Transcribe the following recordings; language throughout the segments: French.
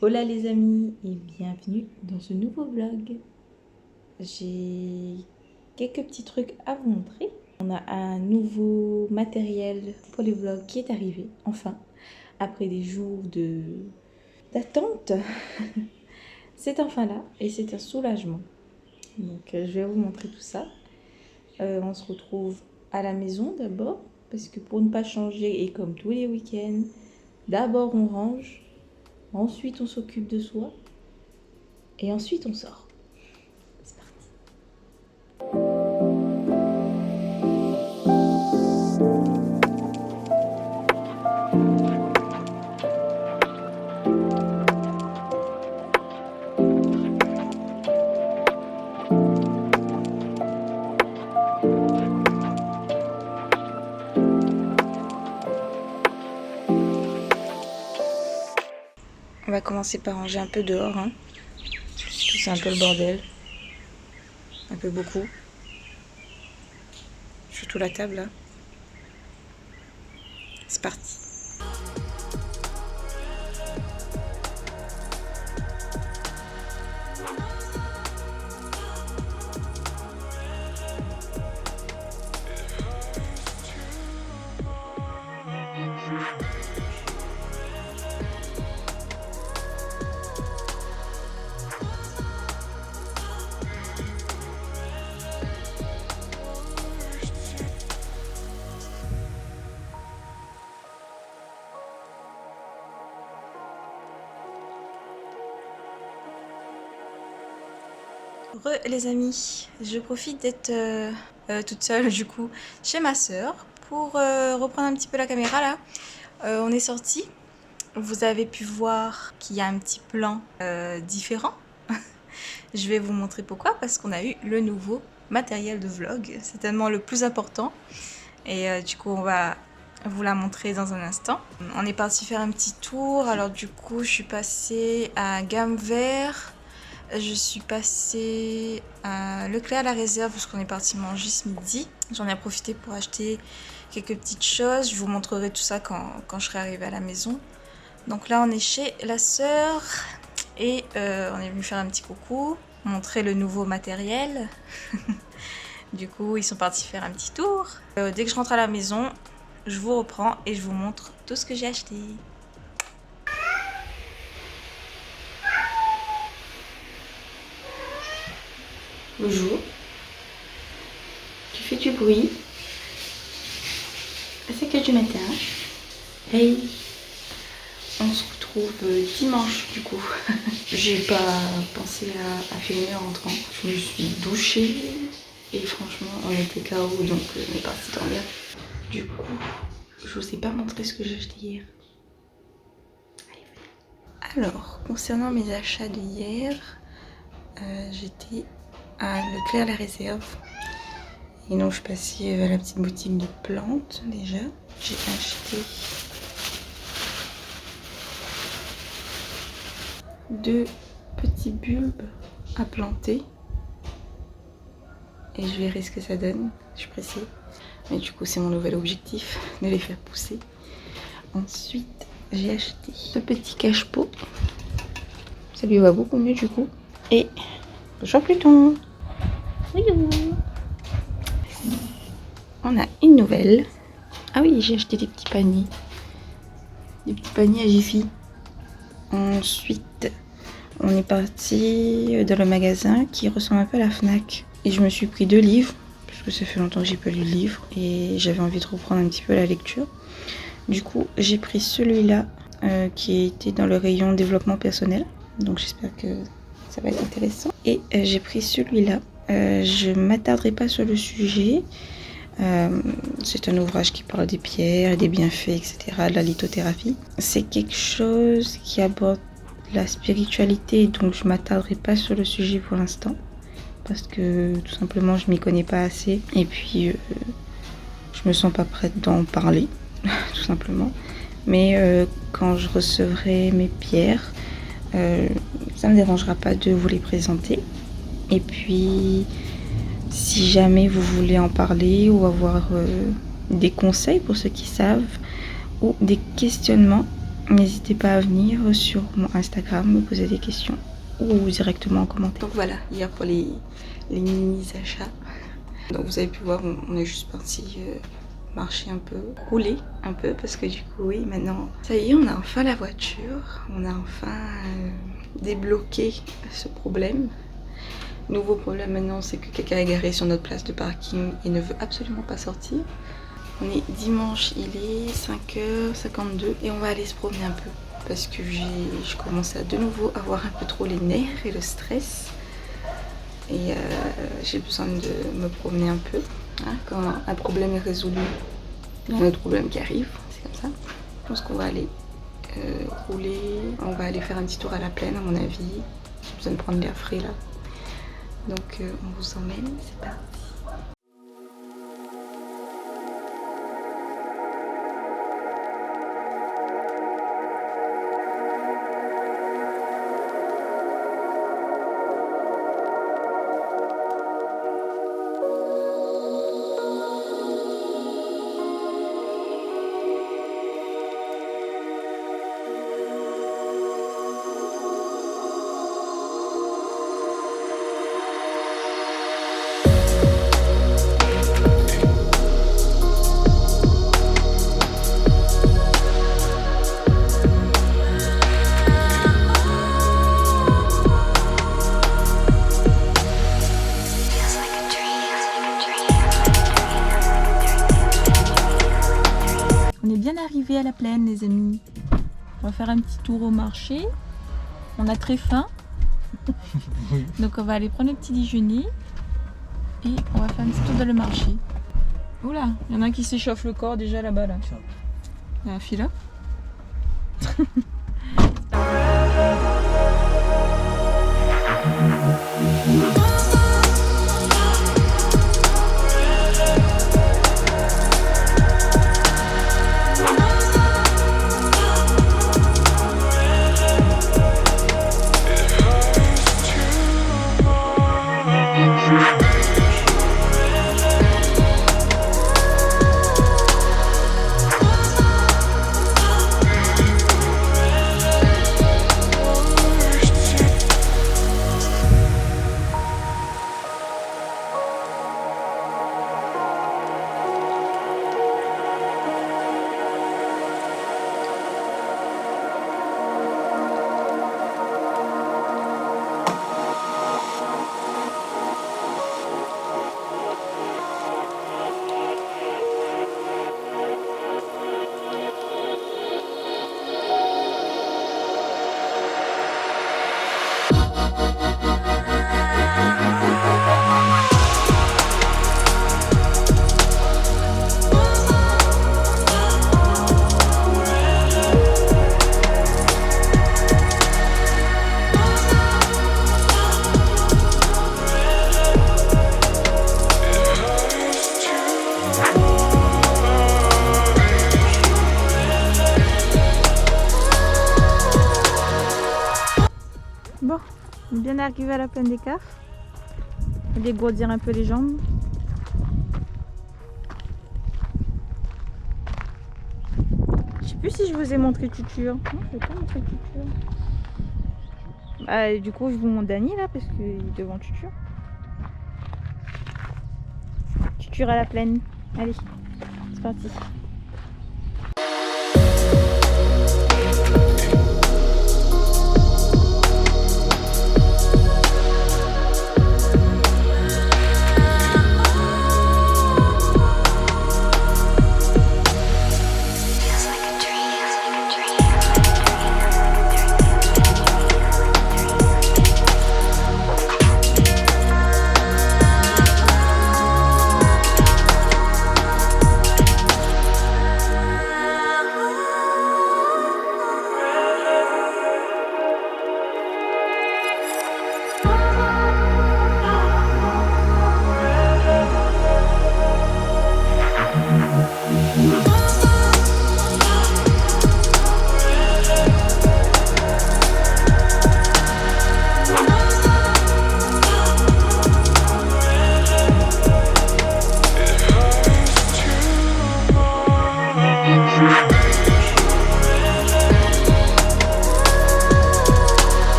Hola les amis et bienvenue dans ce nouveau vlog. J'ai quelques petits trucs à vous montrer. On a un nouveau matériel pour les vlogs qui est arrivé, enfin, après des jours d'attente. C'est enfin là et c'est un soulagement. Donc je vais vous montrer tout ça. On se retrouve à la maison d'abord, parce que pour ne pas changer et comme tous les week-ends, d'abord on range, ensuite on s'occupe de soi et ensuite on sort. C'est parti. On va commencer par ranger un peu dehors, hein. C'est un peu le bordel. Un peu beaucoup. Surtout la table là. C'est parti. Les amis, je profite d'être toute seule du coup chez ma soeur pour reprendre un petit peu la caméra là. On est sorti. Vous avez pu voir qu'il y a un petit plan différent. Je vais vous montrer pourquoi, parce qu'on a eu le nouveau matériel de vlog. C'est tellement le plus important. Et du coup, on va vous la montrer dans un instant. On est parti faire un petit tour. Alors du coup, je suis passée à Gamme Vert. Je suis passée à Leclerc la Réserve parce qu'on est parti manger ce midi. J'en ai profité pour acheter quelques petites choses. Je vous montrerai tout ça quand je serai arrivée à la maison. Donc là, on est chez la sœur et on est venu faire un petit coucou, montrer le nouveau matériel. Du coup, ils sont partis faire un petit tour. Dès que je rentre à la maison, je vous reprends et je vous montre tout ce que j'ai acheté. Bonjour. Tu fais du bruit. C'est que du matin. Hey. On se retrouve dimanche du coup. J'ai pas pensé à filmer en rentrant. Je me suis douchée et franchement on était KO donc on est parti dormir. Du coup, je vous ai pas montré ce que j'ai acheté hier. Alors, concernant mes achats de hier, j'étais à Leclerc la Réserve. Et donc je suis passée à la petite boutique de plantes déjà. J'ai acheté 2 petits bulbes à planter. Et je verrai ce que ça donne. Je suis pressée. Mais du coup, c'est mon nouvel objectif, de les faire pousser. Ensuite, j'ai acheté ce petit cache-pot. Ça lui va beaucoup mieux du coup. Et bonjour Pluton. On a une nouvelle. Ah oui, j'ai acheté des petits paniers. Des petits paniers à Jiffy. Ensuite, on est parti dans le magasin qui ressemble un peu à la Fnac. Et je me suis pris 2 livres, parce que ça fait longtemps que j'ai pas lu de livre. Et j'avais envie de reprendre un petit peu la lecture. Du coup, j'ai pris celui-là qui était dans le rayon développement personnel. Donc j'espère que ça va être intéressant. Et j'ai pris celui-là. Je ne m'attarderai pas sur le sujet. C'est un ouvrage qui parle des pierres, des bienfaits, etc., de la lithothérapie. C'est quelque chose qui aborde la spiritualité, donc je ne m'attarderai pas sur le sujet pour l'instant. Parce que tout simplement, je ne m'y connais pas assez. Et puis, je me sens pas prête d'en parler, tout simplement. Mais quand je recevrai mes pierres, ça ne me dérangera pas de vous les présenter. Et puis, si jamais vous voulez en parler ou avoir des conseils pour ceux qui savent, ou des questionnements, N'hésitez pas à venir sur mon Instagram, me poser des questions ou directement en commentaire. Donc voilà, hier pour les mini-achats. Donc vous avez pu voir, on est juste parti marcher un peu, rouler un peu parce que du coup oui, maintenant ça y est, on a enfin la voiture, on a enfin débloqué ce problème. Nouveau problème maintenant, c'est que quelqu'un est garé sur notre place de parking et ne veut absolument pas sortir. On est dimanche, il est 5h52 et on va aller se promener un peu parce que je commence à de nouveau avoir un peu trop les nerfs et le stress et j'ai besoin de me promener un peu. Hein, quand un problème est résolu, il y a un autre problème qui arrive, c'est comme ça. Je pense qu'on va aller rouler, on va aller faire un petit tour à la plaine à mon avis. J'ai besoin de prendre l'air frais là. Donc on vous emmène, c'est parti. On est bien arrivé à la plaine les amis. On va faire un petit tour au marché. On a très faim. Oui. Donc on va aller prendre le petit déjeuner. Et on va faire un petit tour dans le marché. Oula, il y en a un qui s'échauffe le corps déjà là-bas là. Il y a un fil là. Bon, on est bien arrivé à la plaine des Cafres. On va dégourdir un peu les jambes. Je sais plus si je vous ai montré Tutur. Non, je vais pas montrer Tutur. Du coup, je vous montre Dany là parce qu'il est devant Tutur. Tutur à la plaine. Allez, c'est parti.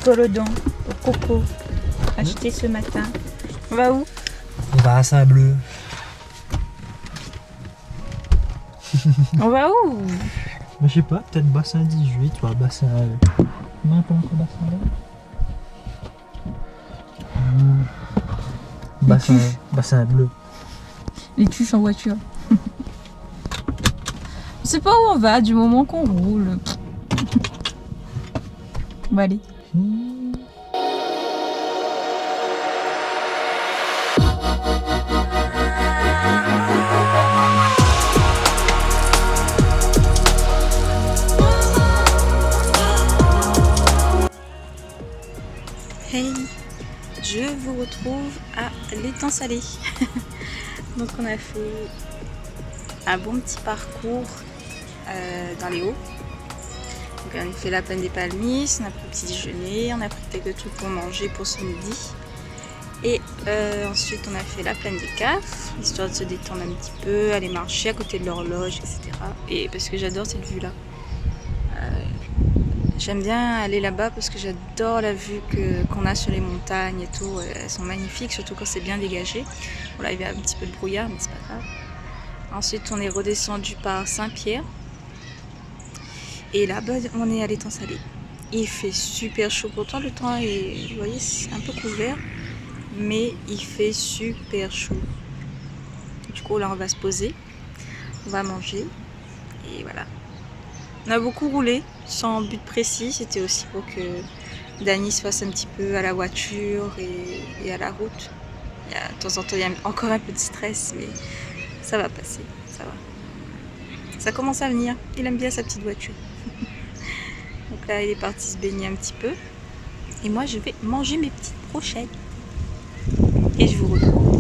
Golodon au coco acheté ce matin. On va où? On va à Saint-Bleu. On va où? Je sais pas, peut-être bassin 18 ou bassin. Non, pas encore bassin. Bassin bleu. Les tuches en voiture. On sait pas où on va du moment qu'on roule. On va aller. Hey, je vous retrouve à l'étang salé. Donc on a fait un bon petit parcours dans les hauts. Donc on a fait la plaine des Palmises, on a pris le petit déjeuner, on a pris quelques trucs pour manger pour ce midi. Et ensuite on a fait la plaine des Caves, histoire de se détendre un petit peu, aller marcher à côté de l'horloge, etc. Et parce que j'adore cette vue là. J'aime bien aller là-bas parce que j'adore la vue qu'on a sur les montagnes et tout. Elles sont magnifiques, surtout quand c'est bien dégagé. Bon là il y a un petit peu de brouillard, mais c'est pas grave. Ensuite on est redescendu par Saint-Pierre. Et là on est à l'étang salé. Il fait super chaud, pourtant le temps est, vous voyez, c'est un peu couvert. Mais il fait super chaud. Du coup là on va se poser, on va manger. Et voilà. On a beaucoup roulé, sans but précis, c'était aussi pour que Dany se fasse un petit peu à la voiture et à la route. De temps en temps, il y a encore un peu de stress, mais ça va passer, ça va. Ça commence à venir, il aime bien sa petite voiture. Donc là, il est parti se baigner un petit peu. Et moi, je vais manger mes petites brochettes. Et je vous retrouve.